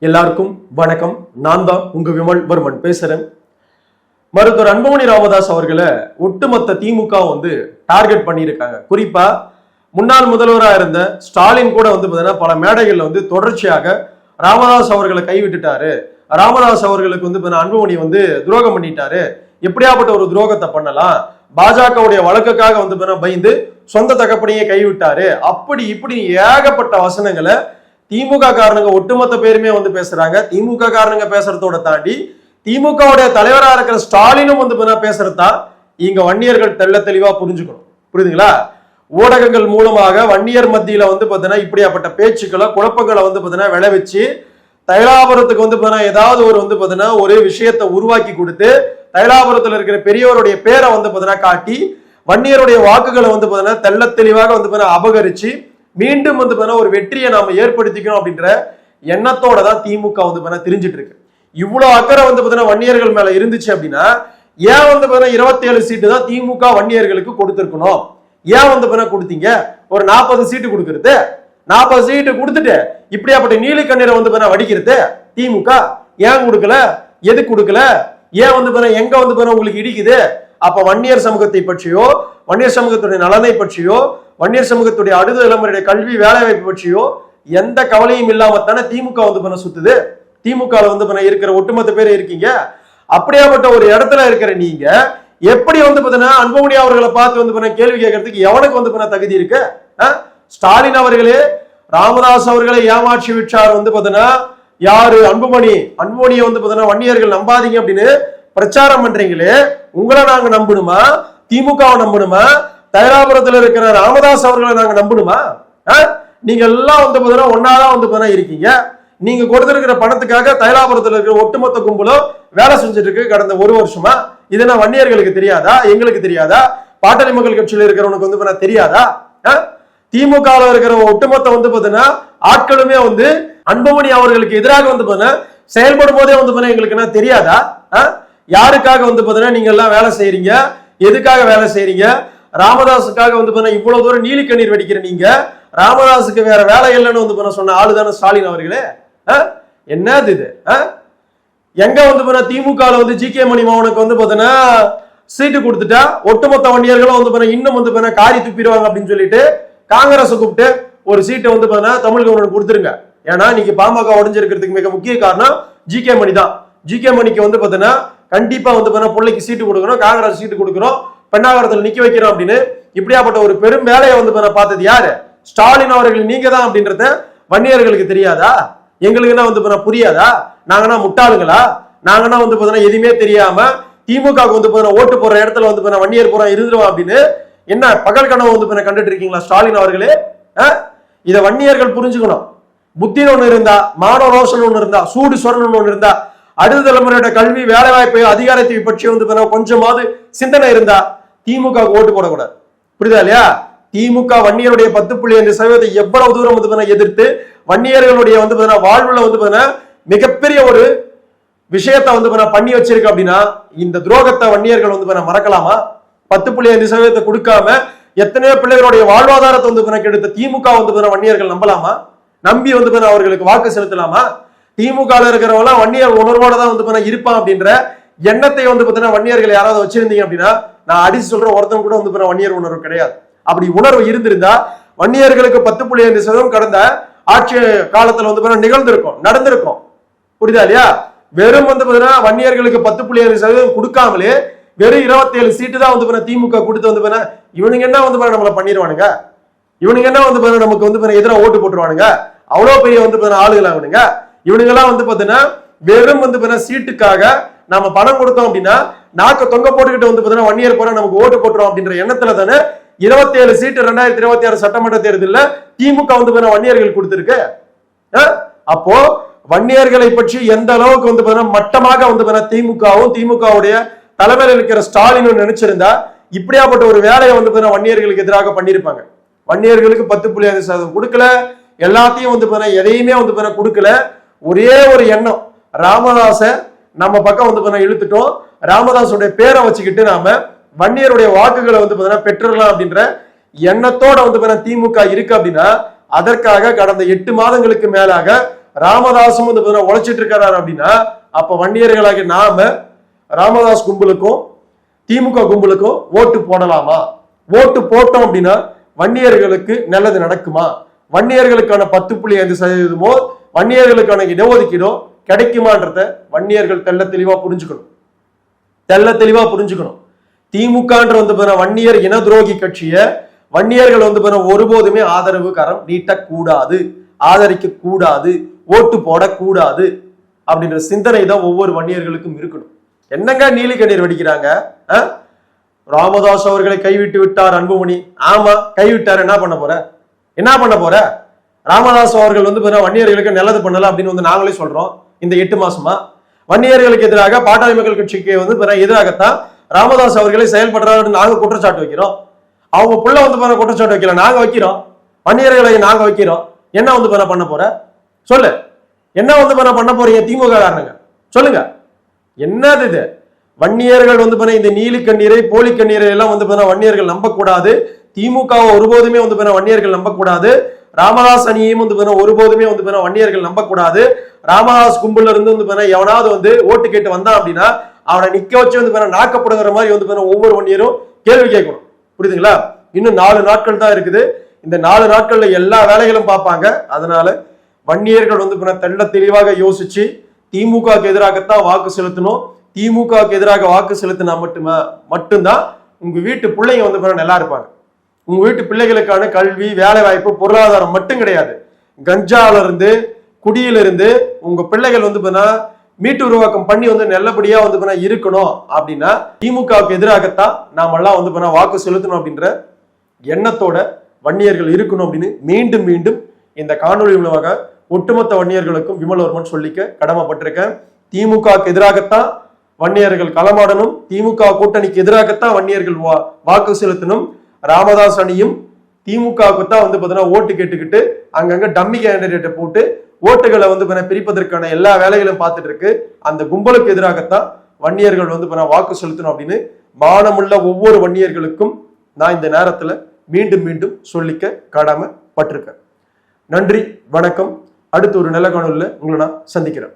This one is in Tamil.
எல்லாருக்கும் வணக்கம். நான் தான் உங்க விமல் வர்மன் பேசுறேன். மருத்துவர் அன்புமணி ராமதாஸ் அவர்களை ஒட்டுமொத்த திமுக டார்கெட் பண்ணியிருக்காங்க. குறிப்பா முன்னாள் முதல்வராக இருந்த ஸ்டாலின் கூட பல மேடைகள்ல தொடர்ச்சியாக ராமதாஸ் அவர்களை கைவிட்டுட்டாரு, ராமதாஸ் அவர்களுக்கு அன்புமணி துரோகம் பண்ணிட்டாரு, எப்படியாப்பட்ட ஒரு துரோகத்தை பண்ணலாம், பாஜகவுடைய வழக்குக்காக பயந்து சொந்த தகப்பனையே கைவிட்டாரு, அப்படி இப்படி ஏகப்பட்ட வசனங்களை திமுக காரணங்க ஒட்டுமொத்த பேருமே பேசுறாங்க. திமுக காரணங்க பேசுறதோட தாண்டி திமுகவுடைய தலைவராக இருக்கிற ஸ்டாலினும் பேசுறதா இங்க வன்னியர்கள் தெள்ள தெளிவா புரிஞ்சுக்கணும். புரியுதுங்களா? ஊடகங்கள் மூலமாக வன்னியர் மத்தியில இப்படியாப்பட்ட பேச்சுக்களை குழப்பங்களை விளைவிச்சு தைலாபுரத்துக்கு ஏதாவது ஒரு ஒரு விஷயத்தை உருவாக்கி கொடுத்து தைலாபுரத்துல இருக்கிற பெரியவருடைய பேரை காட்டி வன்னியருடைய வாக்குகளை தெள்ள தெளிவாக அபகரிச்சு மீண்டும் ஒரு வெற்றியை நாம ஏற்படுத்திக்கணும் அப்படின்ற எண்ணத்தோட தான் திமுக தெரிஞ்சிட்டு இருக்கு. இவ்வளவு அக்கறை வன்னியர்கள் மேல இருந்துச்சு அப்படின்னா ஏன் 27 சீட்டு தான் திமுக வன்னியர்களுக்கு கொடுத்திருக்கணும்? ஏன் கொடுத்தீங்க? ஒரு 40 சீட்டு கொடுக்கறது, 40 சீட்டு கொடுத்துட்டு இப்படியாப்பட்ட நீலி கண்ணீரை வடிக்கிறது திமுக ஏன் கொடுக்கல? எது கொடுக்கல? ஏன் எங்க உங்களுக்கு இடிக்குது? அப்ப வன்னியர் சமூகத்தை பற்றியோ வன்னியர் சமூகத்துடைய நலனை பற்றியோ வன்னியர் சமூகத்துடைய அடுத்த தலைமுறையுடைய கல்வி வேலை வாய்ப்பு பற்றியோ எந்த கவலையும் இல்லாமத்தானே திமுக சுத்துது. திமுக இருக்கிற ஒட்டுமொத்த பேர் இருக்கீங்க. அப்படியாப்பட்ட ஒரு இடத்துல இருக்கிற நீங்க எப்படி அன்புமணி அவர்களை பார்த்து கேள்வி கேட்கறதுக்கு எவனுக்கு தகுதி இருக்கு? ஸ்டாலின் அவர்களே ராமதாஸ் அவர்களை ஏமாற்றி விட்டார் யாரு? அன்புமணியை வன்னியர்கள் நம்பாதீங்க அப்படின்னு பிரச்சாரம் பண்றீங்களே, உங்களை நாங்க நம்பணுமா? திமுகவை நம்பணுமா? தைலாபுரத்துல இருக்கிற ராமதாஸ் அவர்களை நாங்க நம்பணுமா? நீங்க எல்லாம் ஒன்னாதான் இருக்கீங்க. நீங்க கொடுத்திருக்கிற பணத்துக்காக தைலாபுரத்துல இருக்கிற ஒட்டுமொத்த கும்பலும் வேலை செஞ்சுட்டு இருக்கு கடந்த ஒரு வருஷமா. இதுனா வன்னியர்களுக்கு தெரியாதா? எங்களுக்கு தெரியாதா? பாட்டாளி மக்கள் கட்சியில இருக்கிறவனுக்கு தெரியாதா? திமுக இருக்கிற ஒட்டுமொத்த ஆட்களுமே அன்புமணி அவர்களுக்கு எதிராக செயல்படும் போதே எங்களுக்கு தெரியாதா? யாருக்காக நீங்க எல்லாம் வேலை செய்யறீங்க? எதுக்காக வேலை செய்யறீங்க? ராமதாஸுக்காக இவ்வளவு தூரம் நீலி கண்ணீர் வெடிக்கிற நீங்க ராமதாஸுக்கு வேற வேலை இல்லைன்னு சொன்ன ஆளுதான ஸ்டாலின் அவர்களே. என்னது இது? எங்க திமுக ஜி.கே. மணி மோகனுக்கு சீட்டு கொடுத்துட்டா ஒட்டுமொத்த வன்னியர்களும் இன்னும் காரி துப்பிடுவாங்க அப்படின்னு சொல்லிட்டு காங்கிரஸ் கூப்பிட்டு ஒரு சீட்டை தமிழ் கவர்னர் கொடுத்துருங்க. ஏன்னா நீங்க பாமக உடைஞ்சிருக்கிறதுக்கு மிக முக்கிய காரணம் ஜி.கே. மணி தான். ஜி.கே. மணிக்கு கண்டிப்பா பிள்ளைக்கு சீட்டு கொடுக்கணும், காங்கிரஸ் சீட்டு கொடுக்கணும், பெண்ணாகரத்தில் நிக்க வைக்கிறோம் அப்படின்னு இப்படியாப்பட்ட ஒரு பெரும் வேலையை பார்த்தது யாரு? ஸ்டாலின் அவர்கள் நீங்க தான் அப்படின்றத வன்னியர்களுக்கு தெரியாதா? எங்களுக்கு புரியாதா? நாங்கன்னா முட்டாளுங்களா? நாங்கன்னா எதுவுமே தெரியாம திமுக ஓட்டு போற இடத்துல வன்னியர் புறம் இருந்துருவோம் அப்படின்னு என்ன பகல் கனவு கண்டுட்டு இருக்கீங்களா ஸ்டாலின் அவர்களே? இத வன்னியர்கள் புரிஞ்சுக்கணும். புத்தின்னு ஒண்ணு இருந்தா, மானவ ரோஷன் ஒண்ணு இருந்தா, சூடு சொரணம் ஒண்ணு இருந்தா, அடுத்த தலைமுறையோட கல்வி வேலை வாய்ப்பு அதிகாரத்தை பற்றி கொஞ்சமாவது சிந்தனை இருந்தா திமுக ஓட்டு போடக்கூடாது. புரியுதா இல்லையா? திமுக வன்னியருடைய 10.5% எவ்வளவு தூரம் எதிர்த்து வன்னியர்களுடைய வாழ்வுல மிகப்பெரிய ஒரு விஷயத்த பண்ணி வச்சிருக்கு அப்படின்னா இந்த துரோகத்தை வன்னியர்கள் மறக்கலாமா? 10.5% கொடுக்காம எத்தனையோ பிள்ளைகளுடைய வாழ்வாதாரத்தை கெடுத்த திமுக வன்னியர்கள் நம்பலாமா? நம்பி அவர்களுக்கு வாக்கு செலுத்தலாமா? திமுக இருக்கிறவங்க வன்னியர் உணர்வோட தான் இருப்பான் அப்படின்ற எண்ணத்தை வன்னியர்கள் யாராவது வச்சிருந்தீங்க அப்படின்னா நான் அடிச்சு சொல்ற ஒருத்தன் கூட வன்னியர் உணர்வு கிடையாது. அப்படி உணர்வு இருந்திருந்தா வன்னியர்களுக்கு 10.5% கடந்த ஆட்சி காலத்துல நிகழ்ந்திருக்கும், நடந்திருக்கும். புரியுதா இல்லையா? வெறும் வன்னியர்களுக்கு 10.5% கொடுக்காமலே வெறும் 27 சீட்டு தான் திமுக கொடுத்து இவனுங்க என்ன நம்மள பண்ணிடுவானுங்க, இவனுங்க என்ன நமக்கு எதிராக ஓட்டு போட்டுருவானுங்க, அவ்வளவு பெரிய ஆளுகள் அவனுங்க. இவனுங்க எல்லாம் வெறும் சீட்டுக்காக நாம பணம் கொடுத்தோம் அப்படின்னா நாக்க தொங்க போட்டுக்கிட்டு வன்னியர் போற நமக்கு ஓட்டு போட்டுரும் அப்படின்ற எண்ணத்துல தானே 27 சீட்டு 2026 சட்டமன்ற தேர்தலில் திமுக வன்னியர்கள் கொடுத்திருக்கு. அப்போ வன்னியர்களை பற்றி எந்த அளவுக்கு மட்டமாக திமுகவும் திமுகவுடைய தலைமையில் இருக்கிற ஸ்டாலின் நினைச்சிருந்தா இப்படியாப்பட்ட ஒரு வேலையை வன்னியர்களுக்கு எதிராக பண்ணிருப்பாங்க. வன்னியர்களுக்கு 10.5% கொடுக்கல, எல்லாத்தையும் எதையுமே கொடுக்கல. ஒரே ஒரு எண்ணம், ராமதாச நம்ம பக்கம் இழுத்துட்டோம், ராமதாசுடைய பேரை வச்சுக்கிட்டு நாம வன்னியருடைய வாக்குகளை பெற்றுடலாம் அப்படின்ற எண்ணத்தோட திமுக இருக்கு அப்படின்னா அதற்காக கடந்த 8 மாதங்களுக்கு மேலாக ராமதாசும் வந்து உழைச்சிட்டு இருக்காரு அப்படின்னா அப்ப வன்னியர்களாகிய நாம ராமதாஸ் கும்பலுக்கும் திமுக கும்பலுக்கும் ஓட்டு போடலாமா? ஓட்டு போட்டோம் அப்படின்னா வன்னியர்களுக்கு நல்லது நடக்குமா? வன்னியர்களுக்கான 10.5% வன்னியர்களுக்கான இடஒதுக்கீடோ கிடைக்குமான்றத வன்னியர்கள் தெள்ள தெளிவா புரிஞ்சுக்கணும். திமுகன்ற வந்து வன்னியர் இன துரோகி கட்சிய வன்னியர்கள் வந்து ஒருபோதுமே ஆதரவு கரம் நீட்டக்கூடாது, ஆதரிக்க கூடாது, ஓட்டு போடக்கூடாது அப்படின்ற சிந்தனை தான் ஒவ்வொரு வன்னியர்களுக்கும் இருக்கணும். என்னங்க நீலி கண்ணீர் வடிக்கிறாங்க? ராமதாஸ் அவர்களை கைவிட்டு விட்டார் அன்புமணி. ஆமா, கைவிட்டார். என்ன பண்ண போற? ராமதாஸ் அவர்கள் வந்து வன்னியர்களுக்கு நல்லது பண்ணல அப்படின்னு வந்து நாங்களே சொல்றோம். இந்த 8 மாசமா வன்னியர்களுக்கு எதிராக பாட்டாளி மக்கள் கட்சிக்கு வந்து எதிராகத்தான் ராமதாஸ் அவர்களை செயல்படுறாரு நாங்க குற்றச்சாட்டு வைக்கிறோம். அவங்க புள்ள வந்து குற்றச்சாட்டு வைக்கல, நாங்க வைக்கிறோம். வன்னியர்களை நாங்க வைக்கிறோம். என்ன வந்து பண்ண போற? சொல்லு. என்ன வந்து பண்ண போறீங்க திமுக காரணங்க? சொல்லுங்க. என்னது இது? வன்னியர்கள் வந்து இந்த நீலி கண்ணீரை போலி கண்ணீரை எல்லாம் வந்து வன்னியர்கள் நம்பக்கூடாது. திமுகவை ஒருபோதுமே வந்து வன்னியர்கள் நம்பக்கூடாது. ராமதாஸ் அணியையும் வந்து ஒருபோதுமே வந்து வன்னியர்கள் நம்பக்கூடாது. ராமதாஸ் கும்பல இருந்து வந்து எவனாவது வந்து ஓட்டு கேட்டு வந்தான் அப்படின்னா அவனை நிக்க வச்சு வந்து நாக்கப்படுங்கிற மாதிரி வந்து ஒவ்வொரு வன்னியரும் கேள்வி கேட்கணும். புரியுதுங்களா? இன்னும் 4 நாட்கள் தான் இருக்குது. இந்த 4 நாட்கள்ல எல்லா வேலைகளும் பார்ப்பாங்க. அதனால வன்னியர்கள் வந்து தெள்ள தெளிவாக யோசிச்சு திமுகவுக்கு எதிராகத்தான் வாக்கு செலுத்தணும். திமுகவுக்கு எதிராக வாக்கு செலுத்தினா மட்டும்தான் உங்க வீட்டு பிள்ளைங்க வந்து நல்லா இருப்பாங்க. உங்க வீட்டு பிள்ளைகளுக்கான கல்வி, வேலை வாய்ப்பு, பொருளாதாரம் மட்டும் கிடையாது. கஞ்சால இருந்து, குடியிலிருந்து உங்க பிள்ளைகள் வந்து மீட்டு உருவாக்கம் பண்ணி வந்து நல்லபடியா வந்து இருக்கணும் அப்படின்னா திமுகவுக்கு எதிராகத்தான் நாமெல்லாம் வந்து வாக்கு செலுத்தணும் அப்படின்ற எண்ணத்தோட வன்னியர்கள் இருக்கணும் அப்படின்னு மீண்டும் மீண்டும் இந்த காணொலி மூலமாக ஒட்டுமொத்த வன்னியர்களுக்கும் விமல்வர்மன் சொல்லிக்க கடமைப்பட்டிருக்கேன். திமுகவுக்கு எதிராகத்தான் வன்னியர்கள் களமாடணும். திமுக கூட்டணிக்கு எதிராகத்தான் வன்னியர்கள் வாக்கு செலுத்தணும். ராமதாஸ் அணியும் திமுகவுக்கு தான் வந்து ஓட்டு கேட்டுக்கிட்டு அங்கங்க டம்மி கேண்டிடேட்டை போட்டு ஓட்டுகளை வந்து பிரிப்பதற்கான எல்லா வேலைகளும் பார்த்துட்டு இருக்கு. அந்த கும்பலுக்கு எதிராகத்தான் வன்னியர்கள் வந்து வாக்கு செலுத்தணும் அப்படின்னு மானமுள்ள ஒவ்வொரு வன்னியர்களுக்கும் நான் இந்த நேரத்துல மீண்டும் மீண்டும் சொல்லிக்க கடமைப்பட்டிருக்கேன். நன்றி, வணக்கம். அடுத்து ஒரு நல்ல காணொலியில உங்களை நான் சந்திக்கிறேன்.